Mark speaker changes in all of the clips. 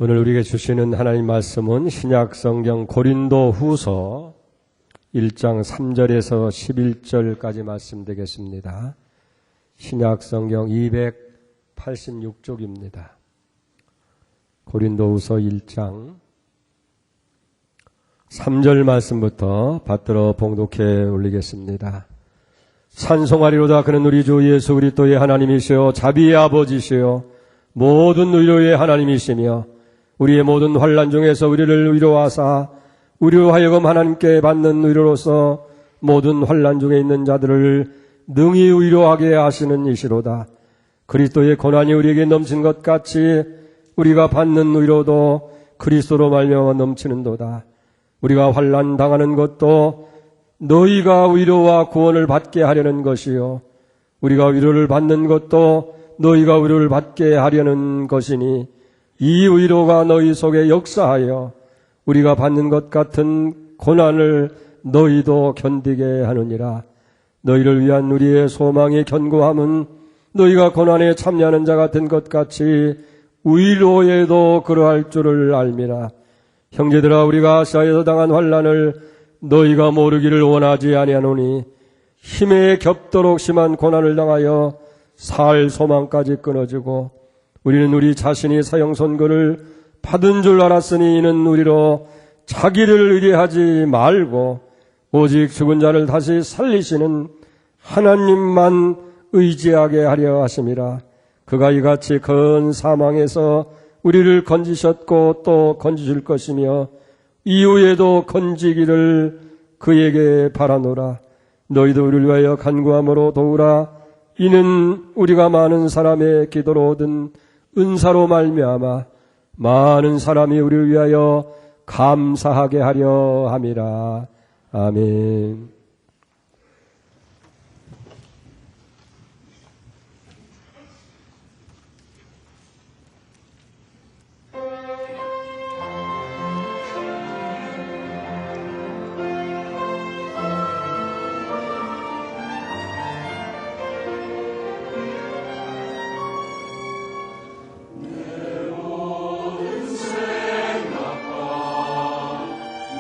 Speaker 1: 오늘 우리에게 주시는 하나님 말씀은 신약성경 고린도후서 1장 3절에서 11절까지 말씀 되겠습니다. 신약성경 286쪽입니다. 고린도후서 1장 3절 말씀부터 받들어 봉독해 올리겠습니다. 찬송하리로다. 그는 우리 주 예수 그리스도의 하나님이시요 자비의 아버지시요 모든 위로의 하나님이시며 우리의 모든 환난 중에서 우리를 위로하사 우리로 하여금 하나님께 받는 위로로서 모든 환난 중에 있는 자들을 능히 위로하게 하시는 이시로다. 그리스도의 고난이 우리에게 넘친 것 같이 우리가 받는 위로도 그리스도로 말미암아 넘치는도다. 우리가 환난 당하는 것도 너희가 위로와 구원을 받게 하려는 것이요 우리가 위로를 받는 것도 너희가 위로를 받게 하려는 것이니 이 위로가 너희 속에 역사하여 우리가 받는 것 같은 고난을 너희도 견디게 하느니라. 너희를 위한 우리의 소망의 견고함은 너희가 고난에 참여하는 자 같은 것 같이 위로에도 그러할 줄을 알미라. 형제들아, 우리가 아시아에서 당한 환난을 너희가 모르기를 원하지 아니하노니 힘에 겹도록 심한 고난을 당하여 살 소망까지 끊어지고 우리는 우리 자신이 사형 선고를 받은 줄 알았으니 이는 우리로 자기를 의뢰하지 말고 오직 죽은 자를 다시 살리시는 하나님만 의지하게 하려 하심이라. 그가 이같이 큰 사망에서 우리를 건지셨고 또 건지실 것이며 이후에도 건지기를 그에게 바라노라. 너희도 우리를 위하여 간구함으로 도우라. 이는 우리가 많은 사람의 기도로 얻은 은사로 말미암아 많은 사람이 우리를 위하여 감사하게 하려 함이라. 아멘.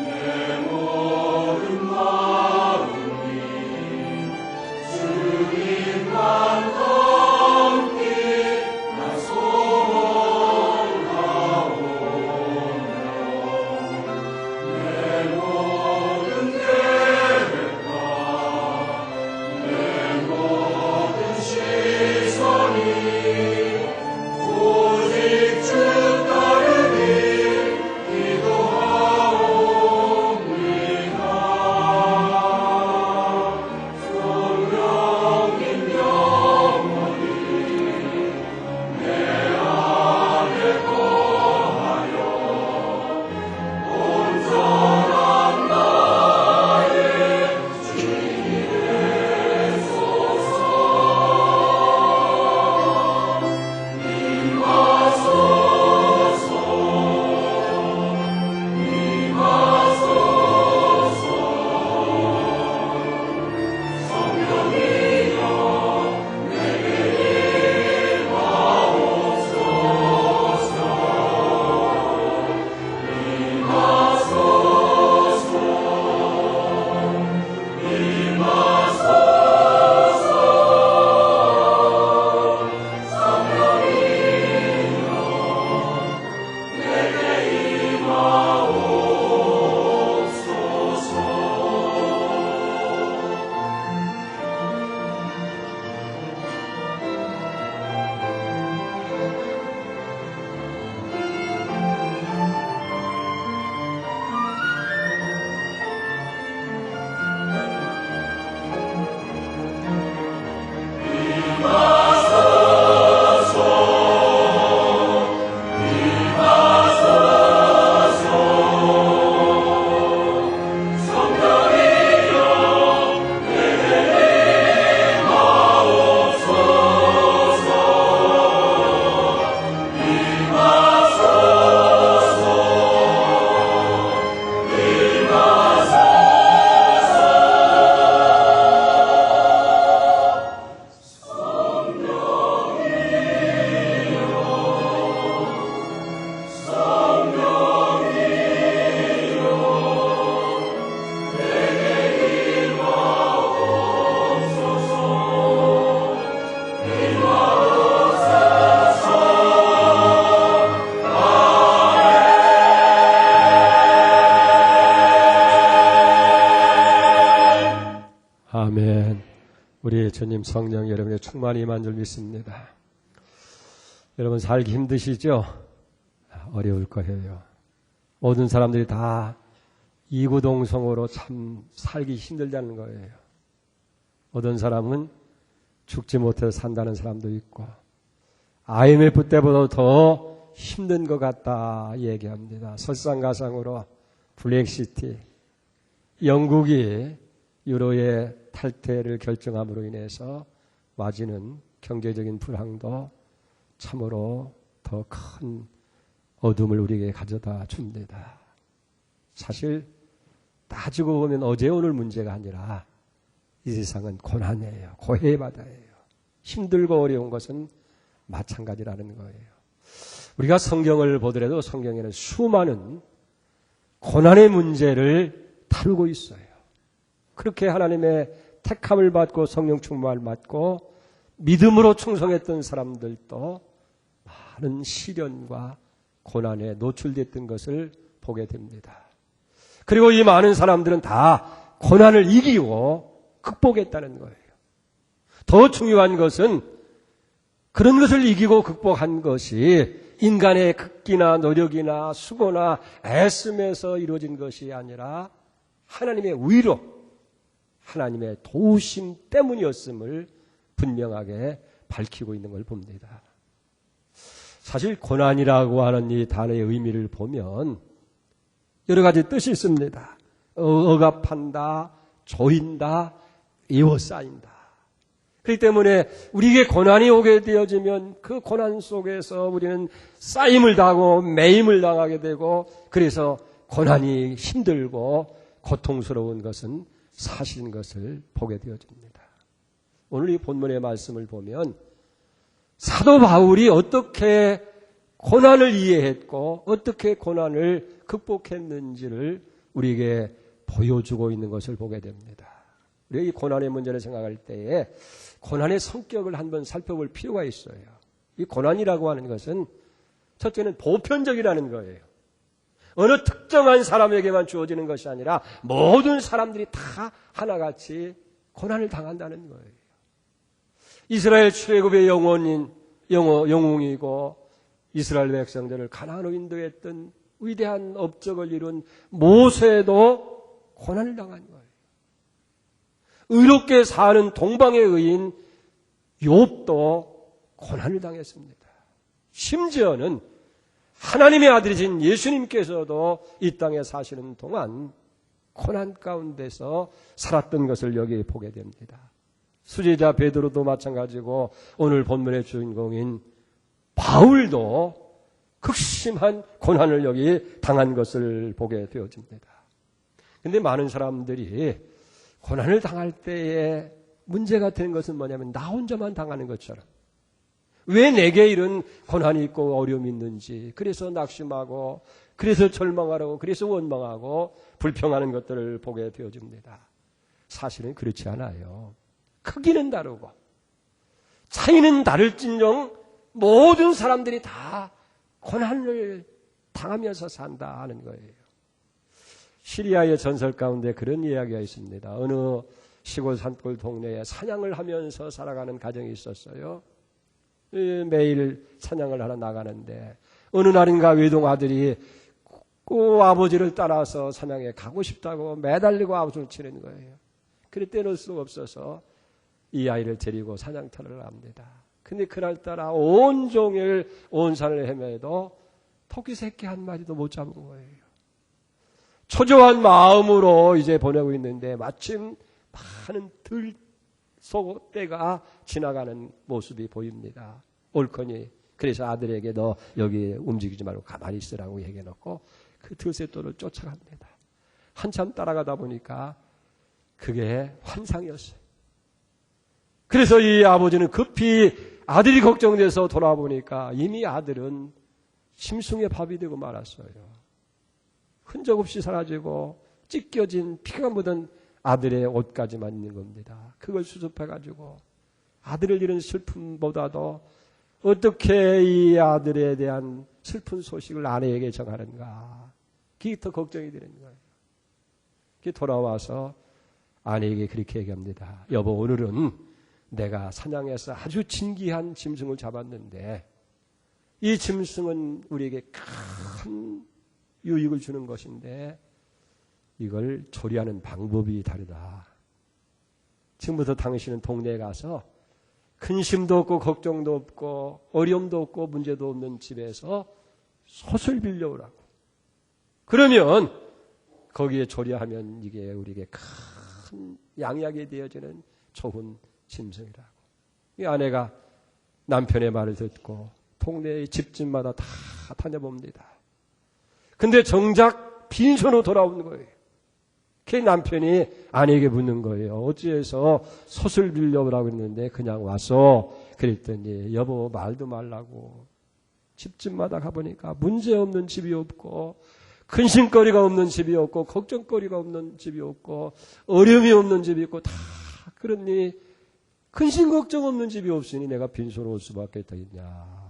Speaker 2: 내 모든 마음
Speaker 1: 우리 주님 성령 여러분의 충만히 임한 줄 믿습니다. 여러분 살기 힘드시죠? 어려울 거예요. 모든 사람들이 다 이구동성으로 참 살기 힘들다는 거예요. 어떤 사람은 죽지 못해서 산다는 사람도 있고 IMF 때보다 더 힘든 것 같다 얘기합니다. 설상가상으로 블랙시티, 영국이 유로의 탈퇴를 결정함으로 인해서 맞이는 경제적인 불황도 참으로 더 큰 어둠을 우리에게 가져다 줍니다. 사실 따지고 보면 어제 오늘 문제가 아니라 이 세상은 고난이에요. 고해의 바다예요. 힘들고 어려운 것은 마찬가지라는 거예요. 우리가 성경을 보더라도 성경에는 수많은 고난의 문제를 다루고 있어요. 그렇게 하나님의 택함을 받고 성령 충만을 받고 믿음으로 충성했던 사람들도 많은 시련과 고난에 노출됐던 것을 보게 됩니다. 그리고 이 많은 사람들은 다 고난을 이기고 극복했다는 거예요. 더 중요한 것은 그런 것을 이기고 극복한 것이 인간의 극기나 노력이나 수고나 애씀에서 이루어진 것이 아니라 하나님의 위로, 하나님의 도우심 때문이었음을 분명하게 밝히고 있는 걸 봅니다. 사실 고난이라고 하는 이 단어의 의미를 보면 여러 가지 뜻이 있습니다. 억압한다, 조인다, 에워싸인다. 그렇기 때문에 우리에게 고난이 오게 되어지면 그 고난 속에서 우리는 쌓임을 당하고 매임을 당하게 되고 그래서 고난이 힘들고 고통스러운 것은 사실인 것을 보게 되어집니다. 오늘 이 본문의 말씀을 보면 사도 바울이 어떻게 고난을 이해했고 어떻게 고난을 극복했는지를 우리에게 보여주고 있는 것을 보게 됩니다. 우리가 이 고난의 문제를 생각할 때에 고난의 성격을 한번 살펴볼 필요가 있어요. 이 고난이라고 하는 것은 첫째는 보편적이라는 거예요. 어느 특정한 사람에게만 주어지는 것이 아니라 모든 사람들이 다 하나같이 고난을 당한다는 거예요. 이스라엘 출애굽의 영웅이고 이스라엘 백성들을 가나안으로 인도했던 위대한 업적을 이룬 모세도 고난을 당한 거예요. 의롭게 사는 동방의 의인 욥도 고난을 당했습니다. 심지어는 하나님의 아들이신 예수님께서도 이 땅에 사시는 동안 고난 가운데서 살았던 것을 여기 보게 됩니다. 수제자 베드로도 마찬가지고 오늘 본문의 주인공인 바울도 극심한 고난을 여기 당한 것을 보게 되어집니다. 그런데 많은 사람들이 고난을 당할 때에 문제가 되는 것은 뭐냐면 나 혼자만 당하는 것처럼 왜 내게 이런 고난이 있고 어려움이 있는지 그래서 낙심하고 그래서 절망하고 그래서 원망하고 불평하는 것들을 보게 되어집니다. 사실은 그렇지 않아요. 크기는 다르고 차이는 다를진정 모든 사람들이 다 고난을 당하면서 산다 하는 거예요. 시리아의 전설 가운데 그런 이야기가 있습니다. 어느 시골 산골 동네에 사냥을 하면서 살아가는 가정이 있었어요. 매일 사냥을 하러 나가는데 어느 날인가 외동 아들이 그 아버지를 따라서 사냥에 가고 싶다고 매달리고 아버지를 치는 거예요. 그래 떼놓을 수가 없어서 이 아이를 데리고 사냥터를 합니다. 근데 그날따라 온종일 온 산을 헤매도 토끼 새끼 한 마리도 못 잡은 거예요. 초조한 마음으로 이제 보내고 있는데 마침 많은 들소떼가 지나가는 모습이 보입니다. 옳거니 그래서 아들에게 너 여기 움직이지 말고 가만히 있으라고 얘기해놓고 그 들새떼를 쫓아갑니다. 한참 따라가다 보니까 그게 환상이었어요. 그래서 이 아버지는 급히 아들이 걱정돼서 돌아보니까 이미 아들은 심승의 밥이 되고 말았어요. 흔적 없이 사라지고 찢겨진 피가 묻은 아들의 옷까지만 있는 겁니다. 그걸 수습해가지고 아들을 잃은 슬픔보다도 어떻게 이 아들에 대한 슬픈 소식을 아내에게 전하는가 그게 더 걱정이 되는 거예요. 그게 돌아와서 아내에게 그렇게 얘기합니다. 여보 오늘은 내가 사냥해서 아주 진귀한 짐승을 잡았는데 이 짐승은 우리에게 큰 유익을 주는 것인데 이걸 조리하는 방법이 다르다. 지금부터 당신은 동네에 가서 근심도 없고 걱정도 없고 어려움도 없고 문제도 없는 집에서 솥을 빌려오라고. 그러면 거기에 조리하면 이게 우리에게 큰 양약이 되어지는 좋은 짐승이라고. 이 아내가 남편의 말을 듣고 동네의 집집마다 다 다녀봅니다. 근데 정작 빈손으로 돌아오는 거예요. 그 남편이 아내에게 묻는 거예요. 어찌해서 솥을 빌려오라고 했는데 그냥 와서 그랬더니 여보 말도 말라고. 집집마다 가보니까 문제없는 집이 없고 근심거리가 없는 집이 없고 걱정거리가 없는 집이 없고 어려움이 없는 집이 있고 다 그러니 근심 걱정 없는 집이 없으니 내가 빈손으로 올 수밖에 없겠냐.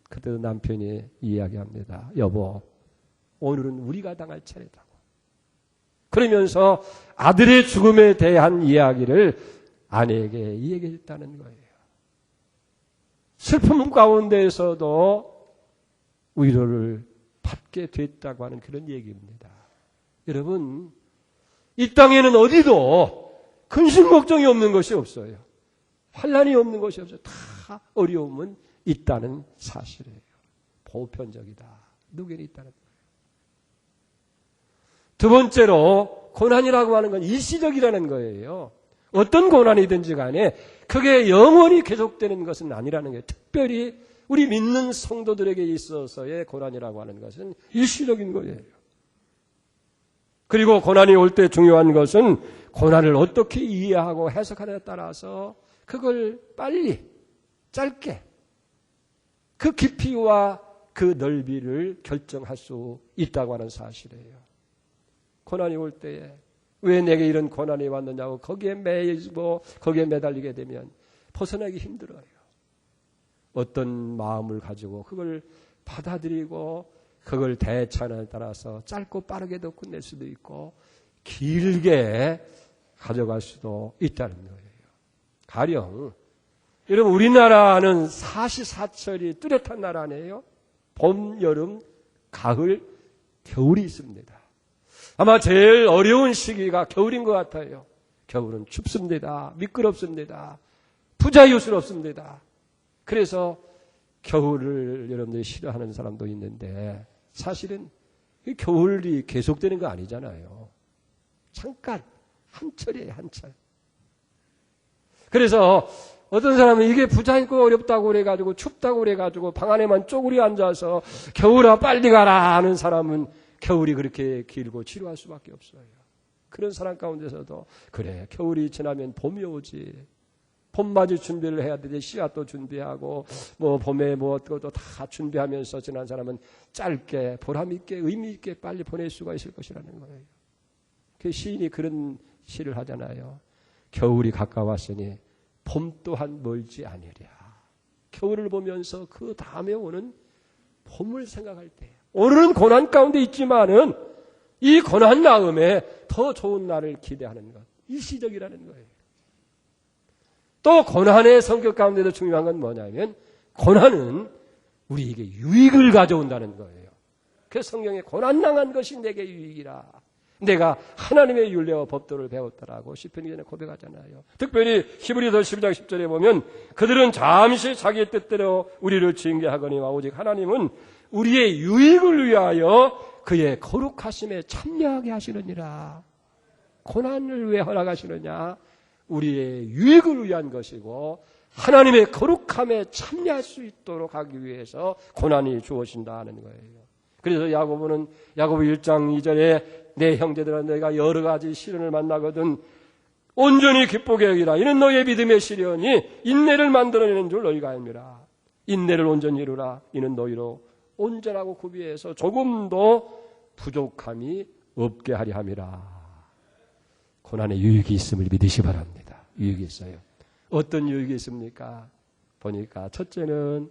Speaker 1: 그때도 남편이 이야기합니다. 여보 오늘은 우리가 당할 차례다고. 그러면서 아들의 죽음에 대한 이야기를 아내에게 이야기했다는 거예요. 슬픔 가운데에서도 위로를 받게 됐다고 하는 그런 얘기입니다. 여러분, 이 땅에는 어디도 근심 걱정이 없는 것이 없어요. 환난이 없는 것이 없어요. 다 어려움은 있다는 사실이에요. 보편적이다. 누구에는 있다는 거예요. 두 번째로 고난이라고 하는 건 일시적이라는 거예요. 어떤 고난이든지 간에 그게 영원히 계속되는 것은 아니라는 거예요. 특별히 우리 믿는 성도들에게 있어서의 고난이라고 하는 것은 일시적인 거예요. 그리고 고난이 올 때 중요한 것은 고난을 어떻게 이해하고 해석하느냐에 따라서 그걸 빨리 짧게 그 깊이와 그 넓이를 결정할 수 있다고 하는 사실이에요. 고난이 올 때에 왜 내게 이런 고난이 왔느냐고 거기에 매이고 거기에 매달리게 되면 벗어나기 힘들어요. 어떤 마음을 가지고 그걸 받아들이고 그걸 대처하느냐에 따라서 짧고 빠르게도 끝낼 수도 있고 길게 가져갈 수도 있다는 거예요. 가령 여러분 우리나라는 사시사철이 뚜렷한 나라 아니에요? 봄, 여름, 가을, 겨울이 있습니다. 아마 제일 어려운 시기가 겨울인 것 같아요. 겨울은 춥습니다. 미끄럽습니다. 부자유스럽습니다. 그래서 겨울을 여러분들이 싫어하는 사람도 있는데 사실은 겨울이 계속되는 거 아니잖아요. 잠깐 한철이에요. 한철. 그래서 어떤 사람은 이게 부자있고 어렵다고 그래가지고 춥다고 그래가지고 방 안에만 쪼그려 앉아서 겨울아 빨리 가라 하는 사람은 겨울이 그렇게 길고 지루할 수밖에 없어요. 그런 사람 가운데서도 그래 겨울이 지나면 봄이 오지. 봄맞이 준비를 해야 되지. 씨앗도 준비하고 뭐 봄에 뭐 어떻게도 다 준비하면서 지난 사람은 짧게 보람있게 의미있게 빨리 보낼 수가 있을 것이라는 거예요. 그 시인이 그런 시를 하잖아요. 겨울이 가까웠으니 봄 또한 멀지 아니랴. 겨울을 보면서 그 다음에 오는 봄을 생각할 때 오늘은 고난 가운데 있지만은 이 고난 다음에 더 좋은 날을 기대하는 것. 일시적이라는 거예요. 또 고난의 성격 가운데도 중요한 건 뭐냐면 고난은 우리에게 유익을 가져온다는 거예요. 그래서 성경에 고난당한 것이 내게 유익이라. 내가 하나님의 율례와 법도를 배웠다라고 시편이 전에 고백하잖아요. 특별히 히브리서 12장 10절에 보면 그들은 잠시 자기의 뜻대로 우리를 징계하거니와 오직 하나님은 우리의 유익을 위하여 그의 거룩하심에 참여하게 하시느니라. 고난을 왜 허락하시느냐? 우리의 유익을 위한 것이고 하나님의 거룩함에 참여할 수 있도록 하기 위해서 고난이 주어진다 하는 거예요. 그래서 야고보는 야고보 1장 2절에 내 형제들아 내가 여러 가지 시련을 만나거든 온전히 기쁘게 여기라. 이는 너의 믿음의 시련이 인내를 만들어내는 줄 너희가 알미라. 인내를 온전히 이루라. 이는 너희로 온전하고 구비해서 조금도 부족함이 없게 하려 함이라. 고난에 유익이 있음을 믿으시 바랍니다. 유익이 있어요. 어떤 유익이 있습니까? 보니까 첫째는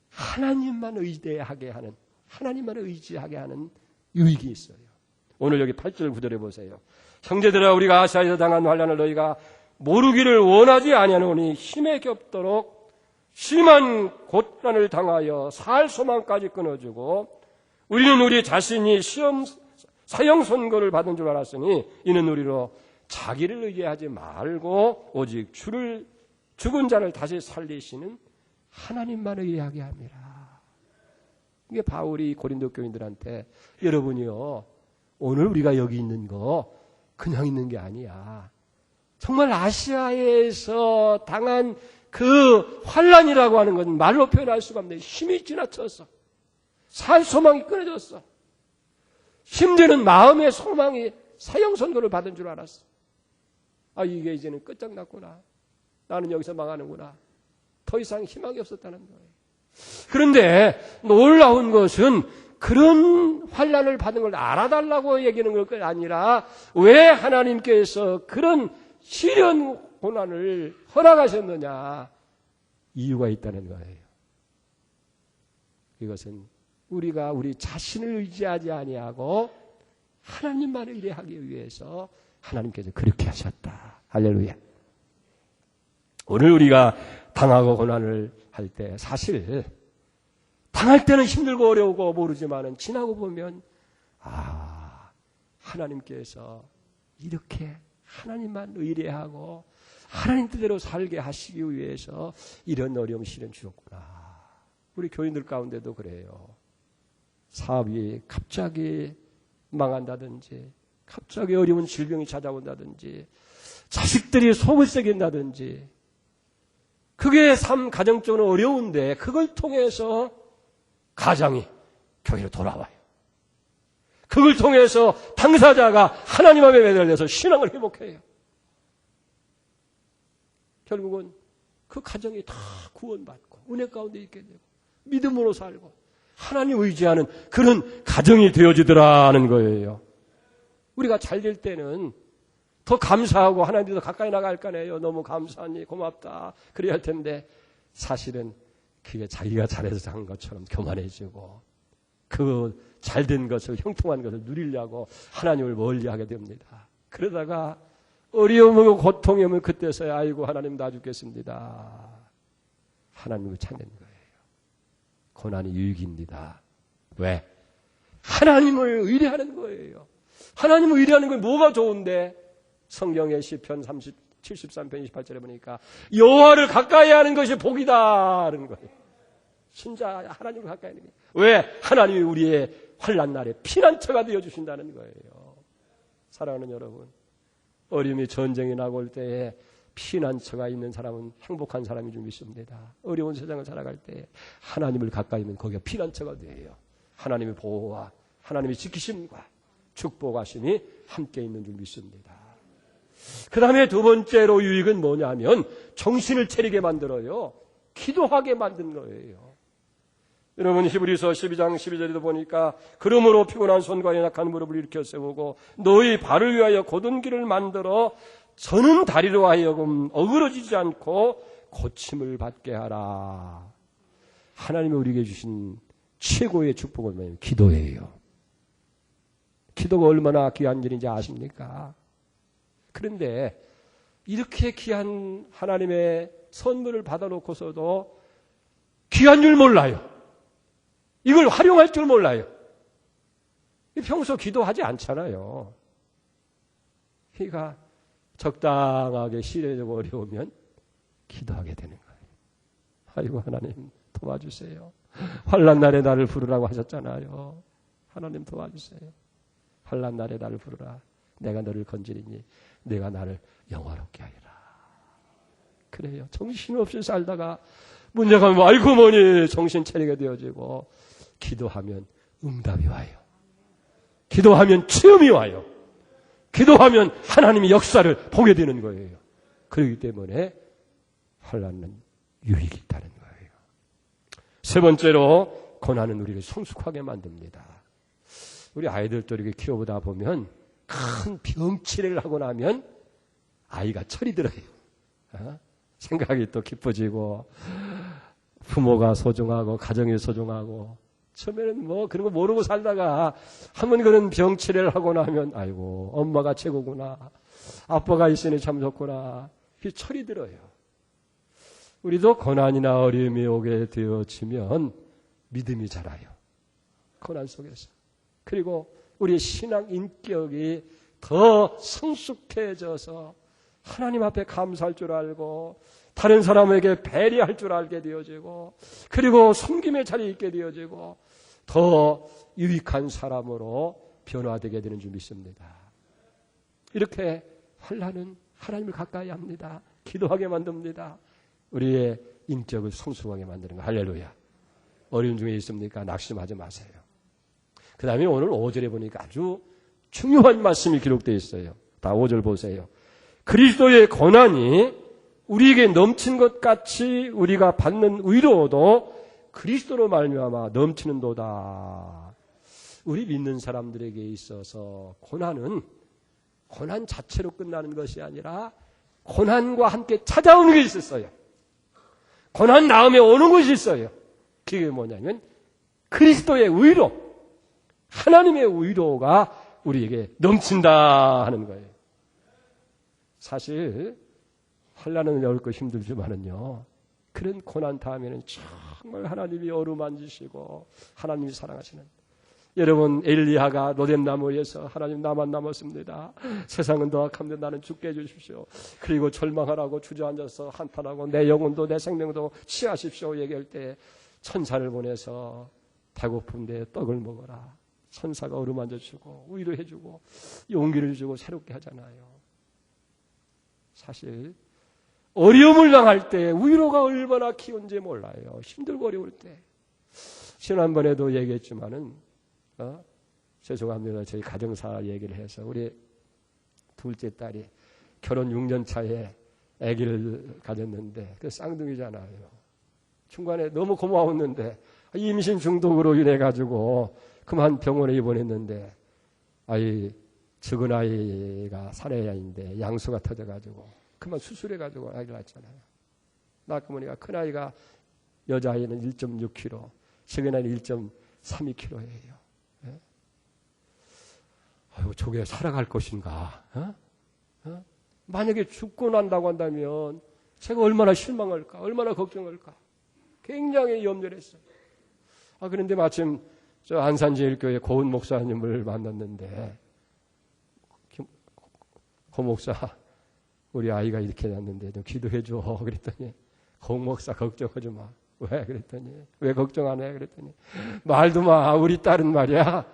Speaker 1: 하나님만 의지하게 하는 하나님만 의지하게 하는 유익이 있어요. 오늘 여기 8절 9절에 보세요. 형제들아 우리가 아시아에서 당한 환난을 너희가 모르기를 원하지 아니하노니 힘에 겹도록 심한 고난을 당하여 살 소망까지 끊어주고 우리는 우리 자신이 사형 선고를 받은 줄 알았으니 이는 우리로 자기를 의지하지 말고 오직 죽은 자를 다시 살리시는 하나님만 의지하게 합니다. 이게 바울이 고린도 교인들한테 여러분이요, 오늘 우리가 여기 있는 거 그냥 있는 게 아니야. 정말 아시아에서 당한 그 환란이라고 하는 건 말로 표현할 수가 없네. 힘이 지나쳤어. 살 소망이 끊어졌어. 힘드는 마음의 소망이 사형 선고를 받은 줄 알았어. 아, 이게 이제는 끝장났구나. 나는 여기서 망하는구나. 더 이상 희망이 없었다는 거예요. 그런데 놀라운 것은 그런 환란을 받은 걸 알아달라고 얘기하는 것 아니라 왜 하나님께서 그런 시련 고난을 허락하셨느냐, 이유가 있다는 거예요. 이것은 우리가 우리 자신을 의지하지 아니하고 하나님만 의뢰하기 위해서 하나님께서 그렇게 하셨다. 할렐루야. 오늘 우리가 당하고 고난을 할 때 사실 당할 때는 힘들고 어려우고 모르지만은 지나고 보면 하나님께서 이렇게 하나님만 의뢰하고 하나님 뜻대로 살게 하시기 위해서 이런 어려움 시련 주셨구나. 우리 교인들 가운데도 그래요. 사업이 갑자기 망한다든지 갑자기 어려운 질병이 찾아온다든지 자식들이 속을 썩인다든지 그게 삶 가정적으로 어려운데 그걸 통해서 가정이 교회로 돌아와요. 그걸 통해서 당사자가 하나님 앞에 매달려서 신앙을 회복해요. 결국은 그 가정이 다 구원받고 은혜 가운데 있게 되고 믿음으로 살고 하나님 의지하는 그런 가정이 되어지더라는 거예요. 우리가 잘 될 때는 더 감사하고 하나님께 더 가까이 나갈 거네요. 너무 감사하니 고맙다. 그래야 할 텐데 사실은 그게 자기가 잘해서 한 것처럼 교만해지고 그 잘된 것을 형통한 것을 누리려고 하나님을 멀리하게 됩니다. 그러다가 어려움이고 고통이 오면 그때서야 아이고 하나님 나 죽겠습니다. 하나님을 찾는 거예요. 고난이 유익입니다. 왜? 하나님을 의뢰하는 거예요. 하나님을 의뢰하는 건 뭐가 좋은데? 성경의 시편 73편 28절에 보니까 여호와를 가까이 하는 것이 복이다라는 거예요. 진짜 하나님을 가까이 하는 거예요. 왜? 하나님이 우리의 환난 날에 피난처가 되어주신다는 거예요. 사랑하는 여러분, 어려움이 전쟁이 나고 올 때에 피난처가 있는 사람은 행복한 사람이 좀 있습니다. 어려운 세상을 살아갈 때 하나님을 가까이 하면 거기가 피난처가 돼요. 하나님의 보호와 하나님의 지키심과 축복하심이 함께 있는 줄 믿습니다. 그 다음에 두 번째로 유익은 뭐냐면 정신을 차리게 만들어요. 기도하게 만든 거예요. 여러분 히브리서 12장 12절에도 보니까 그러므로 피곤한 손과 연약한 무릎을 일으켜 세우고 너희 발을 위하여 곧은 길을 만들어 서는 다리로 하여금 어그러지지 않고 고침을 받게 하라. 하나님이 우리에게 주신 최고의 축복은 뭐냐면 기도예요. 기도가 얼마나 귀한 일인지 아십니까? 그런데 이렇게 귀한 하나님의 선물을 받아놓고서도 귀한 줄 몰라요. 이걸 활용할 줄 몰라요. 평소 기도하지 않잖아요. 그러니까 적당하게 시련이 어려우면 기도하게 되는 거예요. 아이고 하나님 도와주세요. 환난 날에 나를 부르라고 하셨잖아요. 하나님 도와주세요. 환난 날에 나를 부르라. 내가 너를 건지리니 내가 나를 영화롭게 하리라. 그래요. 정신없이 살다가 문제가 뭐 아이고 뭐니 정신 차리게 되어지고 기도하면 응답이 와요. 기도하면 체험이 와요. 기도하면 하나님의 역사를 보게 되는 거예요. 그렇기 때문에 환난은 유익이 있다는 거예요. 세 번째로 고난은 우리를 성숙하게 만듭니다. 우리 아이들도 이렇게 키워보다 보면 큰 병치레를 하고 나면 아이가 철이 들어요. 생각이 또 깊어지고 부모가 소중하고 가정이 소중하고 처음에는 뭐 그런 거 모르고 살다가 한번 그런 병치레를 하고 나면 아이고 엄마가 최고구나. 아빠가 있으니 참 좋구나. 철이 들어요. 우리도 고난이나 어려움이 오게 되어지면 믿음이 자라요. 고난 속에서. 그리고 우리의 신앙 인격이 더 성숙해져서 하나님 앞에 감사할 줄 알고 다른 사람에게 배려할 줄 알게 되어지고 그리고 섬김의 자리에 있게 되어지고 더 유익한 사람으로 변화되게 되는 줄 믿습니다. 이렇게 환난은 하나님을 가까이 합니다. 기도하게 만듭니다. 우리의 인격을 성숙하게 만드는 거. 할렐루야. 어려운 중에 있습니까? 낙심하지 마세요. 그 다음에 오늘 5절에 보니까 아주 중요한 말씀이 기록되어 있어요. 다 5절 보세요. 그리스도의 고난이 우리에게 넘친 것 같이 우리가 받는 위로도 그리스도로 말미암아 넘치는도다. 우리 믿는 사람들에게 있어서 고난은 고난 자체로 끝나는 것이 아니라 고난과 함께 찾아오는 게 있었어요. 고난 다음에 오는 것이 있어요. 그게 뭐냐면 그리스도의 위로, 하나님의 위로가 우리에게 넘친다 하는 거예요. 사실 환난은 어렵고 힘들지만은요, 그런 고난 다음에는 정말 하나님이 어루만지시고 하나님이 사랑하시는, 여러분 엘리야가 로뎀나무에서 하나님 나만 남았습니다. 세상은 더 악합니다. 나는 죽게 해주십시오. 그리고 절망하라고 주저앉아서 한탄하고 내 영혼도 내 생명도 취하십시오 얘기할 때 천사를 보내서 배고픈데 떡을 먹어라. 천사가 어루만져주고 위로해주고 용기를 주고 새롭게 하잖아요. 사실 어려움을 당할 때 위로가 얼마나 키운지 몰라요. 힘들고 어려울 때. 지난번에도 얘기했지만은 죄송합니다. 저희 가정사 얘기를 해서 우리 둘째 딸이 결혼 6년 차에 아기를 가졌는데 그 쌍둥이잖아요. 중간에 너무 고마웠는데 임신 중독으로 인해 가지고 그만 병원에 입원했는데 적은 아이가 사내아이인데 양수가 터져가지고 그만 수술해가지고 아이를 낳았잖아요. 낳고 보니까 큰 아이가 여자아이는 1.6kg, 적은 아이는 1.32kg예요. 저게 살아갈 것인가? 만약에 죽고 난다고 한다면 제가 얼마나 실망할까? 얼마나 걱정할까? 굉장히 염려를 했어요. 그런데 마침 저 안산제일교회 고은 목사님을 만났는데 고 목사 우리 아이가 이렇게 났는데 좀 기도해 줘. 그랬더니 고 목사 걱정하지 마. 왜? 그랬더니 왜 걱정 안 해? 그랬더니 말도 마. 우리 딸은 말이야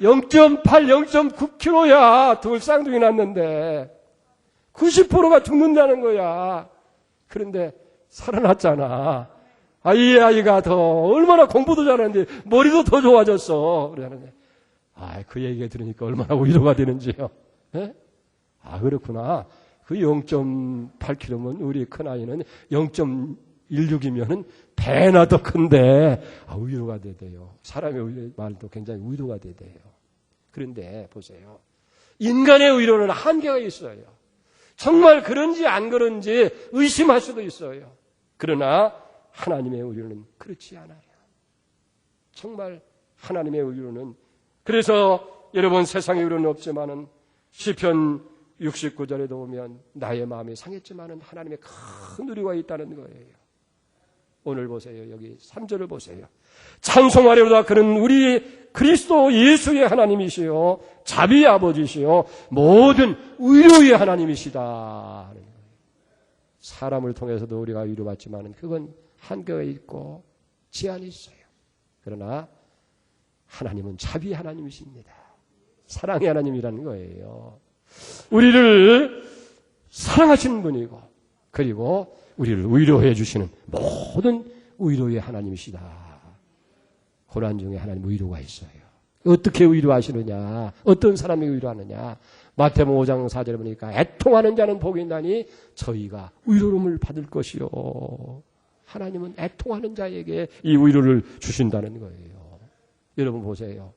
Speaker 1: 0.8, 0.9kg야. 둘 쌍둥이 났는데 90%가 죽는다는 거야. 그런데 살아났잖아. 이 아이가 더 얼마나 공부도 잘하는데 머리도 더 좋아졌어. 그러는데 그 얘기 들으니까 얼마나 위로가 되는지요. 그렇구나. 그 0.8kg면 우리 큰아이는 0.16이면은 배나 더 큰데 위로가 되대요. 사람의 말도 굉장히 위로가 되대요. 그런데 보세요. 인간의 위로는 한계가 있어요. 정말 그런지 안 그런지 의심할 수도 있어요. 그러나 하나님의 위로는 그렇지 않아요. 정말 하나님의 위로는, 그래서 여러분 세상의 위로는 없지만은 시편 69절에도 보면 나의 마음이 상했지만은 하나님의 큰 위로가 있다는 거예요. 오늘 보세요. 여기 3절을 보세요. 찬송하려다 그는 우리 그리스도 예수의 하나님이시요 자비의 아버지시요 모든 위로의 하나님이시다. 사람을 통해서도 우리가 위로받지만은 그건 한계가 있고 제한이 있어요. 그러나 하나님은 자비의 하나님이십니다. 사랑의 하나님이라는 거예요. 우리를 사랑하시는 분이고 그리고 우리를 위로해 주시는 모든 위로의 하나님이시다. 고난 중에 하나님 위로가 있어요. 어떻게 위로하시느냐? 어떤 사람이 위로하느냐? 마태복음 5장 4절에 보니까 애통하는 자는 복이 있나니 저희가 위로를 받을 것이요. 하나님은 애통하는 자에게 이 위로를 주신다는 거예요. 여러분 보세요.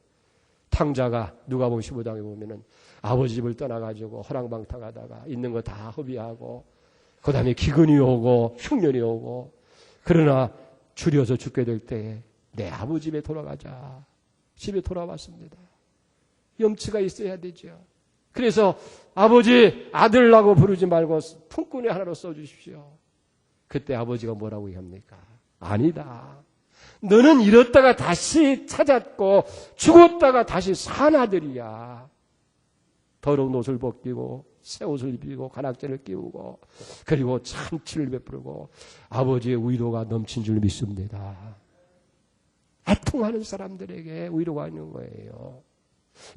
Speaker 1: 탕자가 누가복음 15장에 보면은 아버지 집을 떠나가지고 허랑방탕하다가 있는 거 다 허비하고 그 다음에 기근이 오고 흉년이 오고 그러나 줄여서 죽게 될 때에 내 아버지 집에 돌아가자. 집에 돌아왔습니다. 염치가 있어야 되죠. 그래서 아버지 아들라고 부르지 말고 품꾼의 하나로 써주십시오. 그때 아버지가 뭐라고 얘기합니까? 아니다. 너는 잃었다가 다시 찾았고 죽었다가 다시 산 아들이야. 더러운 옷을 벗기고 새 옷을 입히고 관악제를 끼우고 그리고 참치를 베푸고 아버지의 위로가 넘친 줄 믿습니다. 애통하는 사람들에게 위로가 있는 거예요.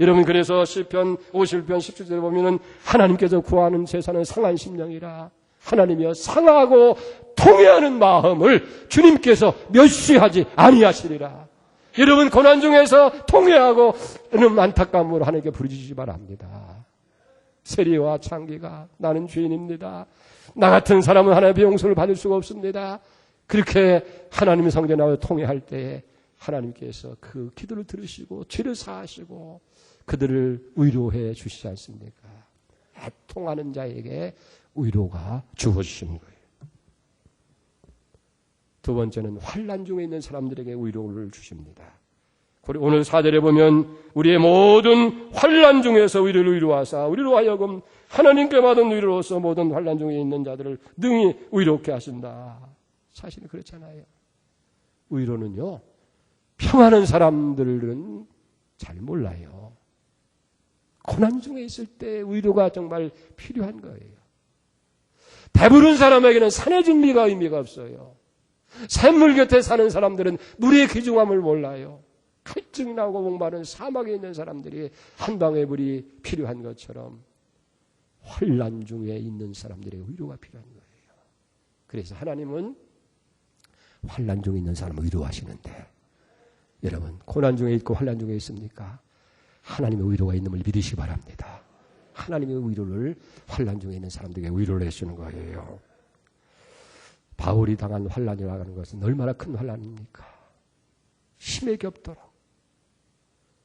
Speaker 1: 여러분, 그래서 시편 51편 17절에 보면은 하나님께서 구하는 제사는 상한 심령이라. 하나님이여 상하고 통회하는 마음을 주님께서 멸시하지 아니하시리라. 여러분, 고난 중에서 통회하고 안타까움으로 하나님께 부르짖으시 바랍니다. 세리와 창기가 나는 죄인입니다. 나 같은 사람은 하나님의 용서를 받을 수가 없습니다. 그렇게 하나님의 성전에 나와 통회할 때에 하나님께서 그 기도를 들으시고 죄를 사하시고 그들을 위로해 주시지 않습니까? 애통하는 자에게 위로가 주어지시는 거예요. 두 번째는 환난 중에 있는 사람들에게 위로를 주십니다. 오늘 4절에 보면 우리의 모든 환난 중에서 우리를 위로하사 우리로 하여금 하나님께 받은 위로로서 모든 환난 중에 있는 자들을 능히 위롭게 하신다. 사실은 그렇잖아요. 위로는요, 평안한 사람들은 잘 몰라요. 고난 중에 있을 때 위로가 정말 필요한 거예요. 배부른 사람에게는 산의 진미가 의미가 없어요. 샘물 곁에 사는 사람들은 물의 귀중함을 몰라요. 갈증이 나고 목마른 사막에 있는 사람들이 한 방의 물이 필요한 것처럼 환난 중에 있는 사람들의 위로가 필요한 거예요. 그래서 하나님은 환난 중에 있는 사람을 위로하시는데, 여러분, 고난 중에 있고 환난 중에 있습니까? 하나님의 위로가 있는 걸 믿으시기 바랍니다. 하나님의 위로를 환난 중에 있는 사람들에게 위로를 해주는 거예요. 바울이 당한 환난이라고 하는 것은 얼마나 큰 환난입니까? 힘에 겹도록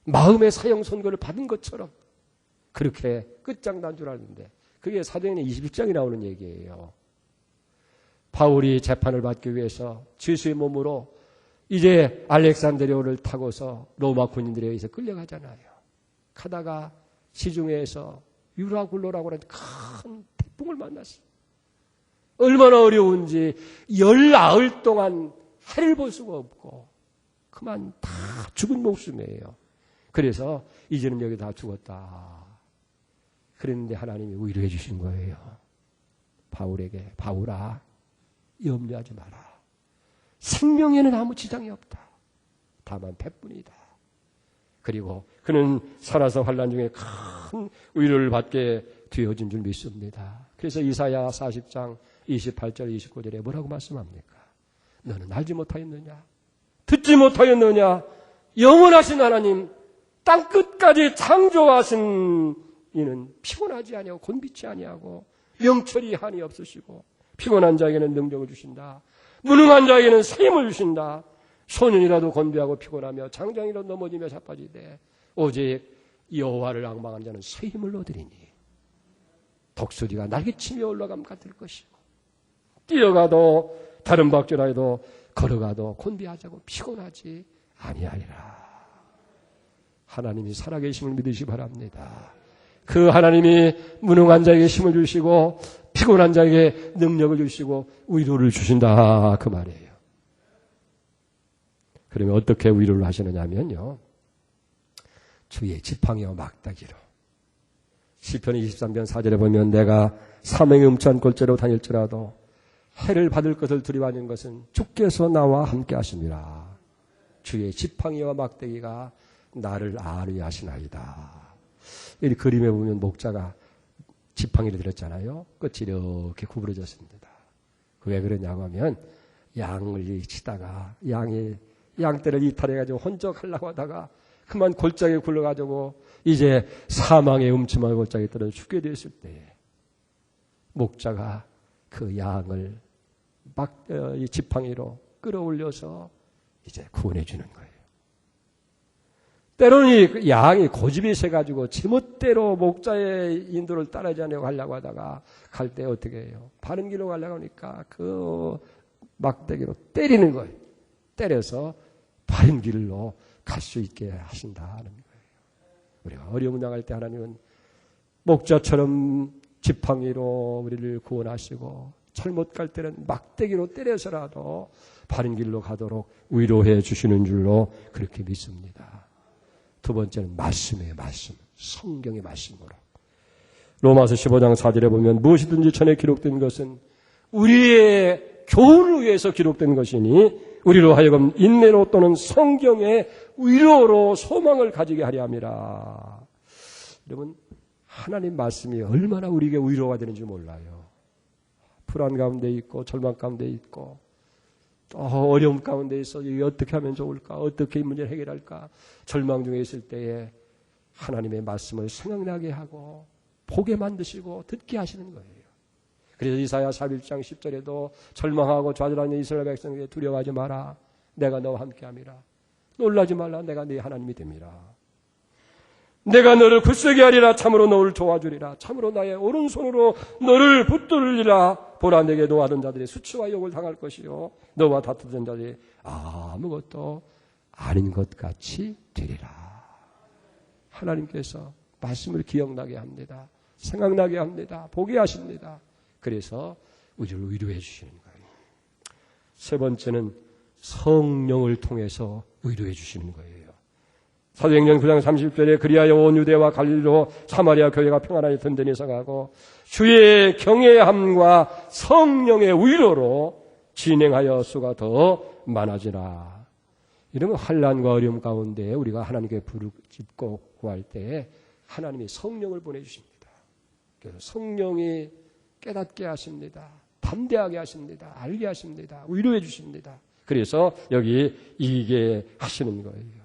Speaker 1: 마음의 사형 선고를 받은 것처럼 그렇게 끝장난 줄 알았는데, 그게 사도행전 21장에 나오는 얘기예요. 바울이 재판을 받기 위해서 지수의 몸으로 이제 알렉산드리아를 타고서 로마 군인들에 의해서 끌려가잖아요. 가다가 시중에서 유라굴로라고 하는 큰 태풍을 만났어요. 얼마나 어려운지 열나흘 동안 해를 볼 수가 없고 그만 다 죽은 목숨이에요. 그래서 이제는 여기 다 죽었다. 그랬는데 하나님이 위로해 주신 거예요. 바울에게, 바울아, 염려하지 마라. 생명에는 아무 지장이 없다. 다만 패뿐이다. 그리고 그는 살아서 환난 중에 큰 위로를 받게 되어진 줄 믿습니다. 그래서 이사야 40장 28절 29절에 뭐라고 말씀합니까? 너는 알지 못하였느냐? 듣지 못하였느냐? 영원하신 하나님, 땅끝까지 창조하신 이는 피곤하지 아니하고 곤비치 아니하고 명철이 한이 없으시고 피곤한 자에게는 능력을 주신다. 무능한 자에게는 새 힘을 주신다. 소년이라도 곤비하고 피곤하며 장장이라도 넘어지며 자빠지되 오직 여호와를 앙망한 자는 새 힘을 얻으리니 독수리가 날개치며 올라감 같을 것이고 뛰어가도 다른 박질하여도 걸어가도 곤비하자고 피곤하지 아니하리라. 하나님이 살아계심을 믿으시기 바랍니다. 그 하나님이 무능한 자에게 힘을 주시고 피곤한 자에게 능력을 주시고 위로를 주신다, 그 말이에요. 그러면 어떻게 위로를 하시느냐 하면요, 주의 지팡이와 막다기로. 시편 23편 4절에 보면 내가 사망의 음침한 골짜기로 다닐지라도 해를 받을 것을 두려워하는 것은 주께서 나와 함께 하심이라. 주의 지팡이와 막대기가 나를 안위하게 하시나이다. 이 그림에 보면 목자가 지팡이를 들었잖아요. 끝이 이렇게 구부러졌습니다. 왜 그러냐고 하면 양을 치다가 양떼를 이탈해가지고 혼적하려고 하다가 그만 골짜기에 굴러가지고 이제 사망의 음침한 골짜기에 떨어져 죽게 됐을 때 목자가 그 양을 이 지팡이로 끌어올려서 이제 구원해 주는 거예요. 때로는 양이 고집이 세가지고 제멋대로 목자의 인도를 따르지 않으려고 하려고 하다가 갈 때 어떻게 해요? 바른 길로 가려고 하니까 그 막대기로 때리는 거예요. 때려서 바른 길로 갈 수 있게 하신다는 거예요. 우리가 어려움 당할 때 하나님은 목자처럼 지팡이로 우리를 구원하시고 잘못 갈 때는 막대기로 때려서라도 바른 길로 가도록 위로해 주시는 줄로 그렇게 믿습니다. 두 번째는 말씀이에요. 말씀. 성경의 말씀으로. 로마서 15장 4절에 보면 무엇이든지 전에 기록된 것은 우리의 교훈을 위해서 기록된 것이니 우리로 하여금 인내로 또는 성경의 위로로 소망을 가지게 하려 함이라. 여러분, 하나님 말씀이 얼마나 우리에게 위로가 되는지 몰라요. 불안 가운데 있고 절망 가운데 있고 또 어려움 가운데 있어 이게 어떻게 하면 좋을까? 어떻게 이 문제를 해결할까? 절망 중에 있을 때에 하나님의 말씀을 생각나게 하고 보게 만드시고 듣게 하시는 거예요. 그래서 이사야 41장 10절에도 절망하고 좌절하는 이스라엘 백성에게 두려워하지 마라. 내가 너와 함께함이라. 놀라지 말라. 내가 네 하나님이 됨이라. 내가 너를 굳세게 하리라. 참으로 너를 도와주리라. 참으로 나의 오른손으로 너를 붙들리라. 보라, 내게 노하던 자들이 수치와 욕을 당할 것이요 너와 다투던 자들이 아무것도 아닌 것 같이 되리라. 하나님께서 말씀을 기억나게 합니다. 생각나게 합니다. 보게 하십니다. 그래서 우리를 위로해 주시는 거예요. 세 번째는 성령을 통해서 위로해 주시는 거예요. 사도행전 9장 30절에 그리하여 온 유대와 갈릴리로 사마리아 교회가 평안하게 든든히 서가고 주의 경외함과 성령의 위로로 진행하여 수가 더 많아지라. 이러면 환난과 어려움 가운데 우리가 하나님께 부르짖고 구할 때 하나님이 성령을 보내주십니다. 그래서 성령이 깨닫게 하십니다. 담대하게 하십니다. 알게 하십니다. 위로해 주십니다. 그래서 여기 이기게 하시는 거예요.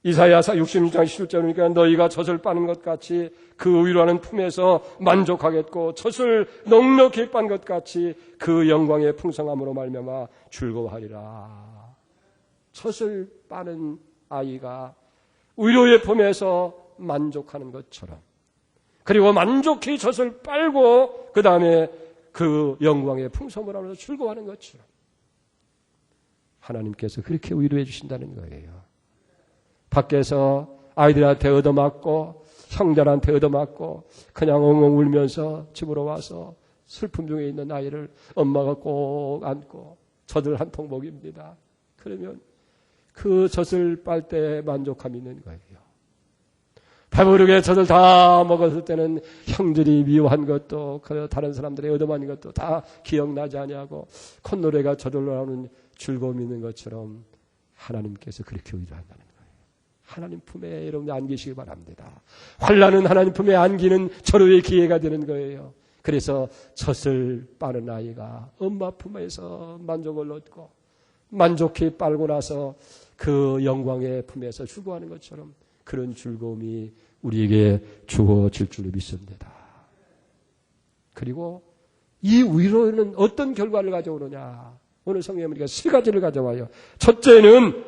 Speaker 1: 이사야 66장 17절이니까 너희가 젖을 빠는 것 같이 그 위로하는 품에서 만족하겠고 젖을 넉넉히 빤 것 같이 그 영광의 풍성함으로 말미암아 즐거워하리라. 젖을 빠는 아이가 위로의 품에서 만족하는 것처럼 그리고 만족히 젖을 빨고 그 다음에 그 영광의 풍성함을 하면서 즐거워하는 것처럼 하나님께서 그렇게 위로해 주신다는 거예요. 밖에서 아이들한테 얻어맞고 형제한테 얻어맞고 그냥 엉엉 울면서 집으로 와서 슬픔 중에 있는 아이를 엄마가 꼭 안고 젖을 한 통 먹입니다. 그러면 그 젖을 빨 때 만족함이 있는 거예요. 배부르게 젖을 다 먹었을 때는 형들이 미워한 것도 다른 사람들의 얻어맞는 것도 다 기억나지 아니하고 콧노래가 저절로 나오는 즐거움이 있는 것처럼 하나님께서 그렇게 위로한다는 거예요. 하나님 품에 여러분이 안기시기 바랍니다. 환난은 하나님 품에 안기는 절호의 기회가 되는 거예요. 그래서 젖을 빠는 아이가 엄마 품에서 만족을 얻고 만족히 빨고 나서 그 영광의 품에서 즐거워하는 것처럼 그런 즐거움이 우리에게 주어질 줄로 믿습니다. 그리고 이 위로는 어떤 결과를 가져오느냐. 오늘 성경에 우리가 세 가지를 가져와요. 첫째는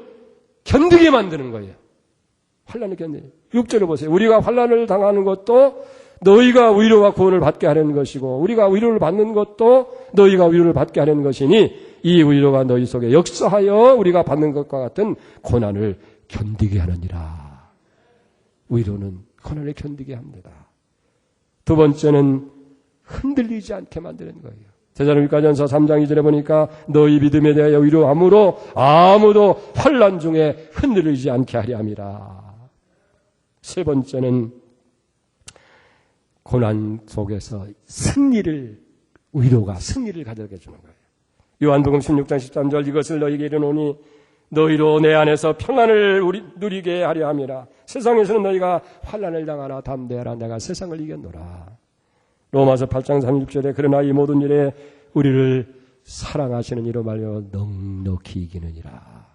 Speaker 1: 견디게 만드는 거예요. 환난을 견디는. 6절을 보세요. 우리가 환난을 당하는 것도 너희가 위로와 구원을 받게 하려는 것이고 우리가 위로를 받는 것도 너희가 위로를 받게 하려는 것이니 이 위로가 너희 속에 역사하여 우리가 받는 것과 같은 고난을 견디게 하느니라. 위로는 고난을 견디게 합니다. 두 번째는 흔들리지 않게 만드는 거예요. 데살로니가전서 3장 2절에 보니까 너희 믿음에 대하여 위로함으로 아무도 환난 중에 흔들리지 않게 하려 함이라. 세 번째는 고난 속에서 위로가 승리를 가져게 주는 거예요. 요한복음 16장 13절 이것을 너희에게 이르노니 너희로 내 안에서 평안을 누리게 하려 함이라. 세상에서는 너희가 환난을 당하나 담대하라. 내가 세상을 이겼노라. 로마서 8장 30절에 그러나 이 모든 일에 우리를 사랑하시는 이로 말미암아 넉넉히 이기느니라.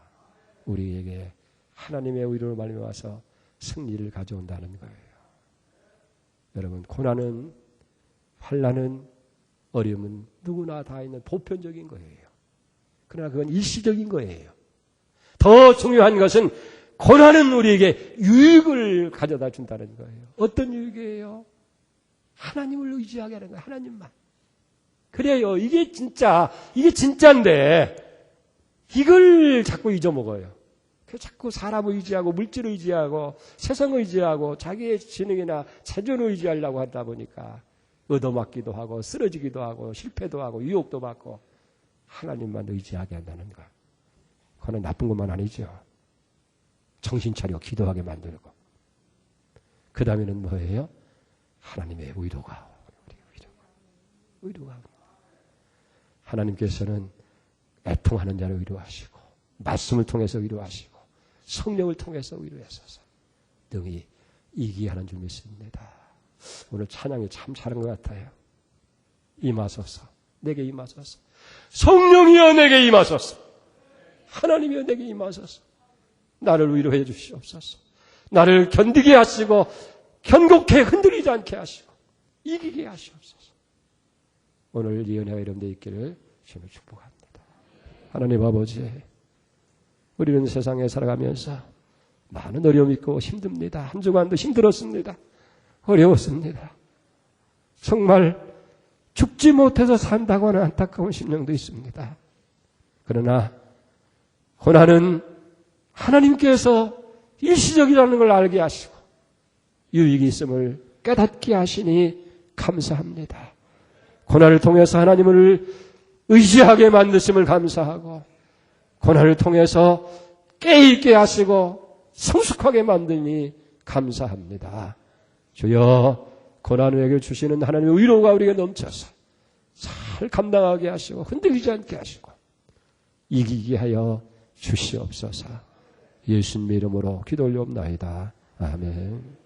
Speaker 1: 우리에게 하나님의 위로를 말미암아서 승리를 가져온다는 거예요. 여러분, 고난은 환난은 어려움은 누구나 다 있는 보편적인 거예요. 그러나 그건 일시적인 거예요. 더 중요한 것은 고난은 우리에게 유익을 가져다 준다는 거예요. 어떤 유익이에요? 하나님을 의지하게 하는 거예요. 하나님만. 그래요. 이게 진짜인데 이걸 자꾸 잊어먹어요.
Speaker 2: 자꾸 사람 의지하고 물질 의지하고 세상 의지하고 자기의 지능이나 자존 의지하려고 하다 보니까 얻어맞기도 하고 쓰러지기도 하고 실패도 하고 유혹도 받고 하나님만 의지하게 한다는 것. 그건 나쁜 것만 아니죠. 정신 차려 기도하게 만들고. 그 다음에는 뭐예요? 하나님의 의로가. 의로가. 하나님께서는 애통하는 자를 위로하시고 말씀을 통해서 위로하시고 성령을 통해서 위로하셔서 능히 이기게 하는 줄 믿습니다. 오늘 찬양이 참 잘한 것 같아요. 임하소서. 내게 임하소서. 성령이여 내게 임하소서. 하나님이여 내게 임하소서. 나를 위로해 주시옵소서. 나를 견디게 하시고 견고케 흔들리지 않게 하시고 이기게 하시옵소서. 오늘 이 은혜가 이름되어 있기를 주님을 축복합니다. 하나님 아버지, 우리는 세상에 살아가면서 많은 어려움이 있고 힘듭니다. 한 주간도 힘들었습니다. 어려웠습니다. 정말 죽지 못해서 산다고 하는 안타까운 심령도 있습니다. 그러나 고난은 하나님께서 일시적이라는 걸 알게 하시고 유익이 있음을 깨닫게 하시니 감사합니다. 고난을 통해서 하나님을 의지하게 만드심을 감사하고 고난을 통해서 깨있게 하시고 성숙하게 만드니 감사합니다. 주여, 고난을 주시는 하나님의 위로가 우리에게 넘쳐서 잘 감당하게 하시고 흔들리지 않게 하시고 이기게 하여 주시옵소서. 예수님의 이름으로 기도 올려옵나이다. 아멘.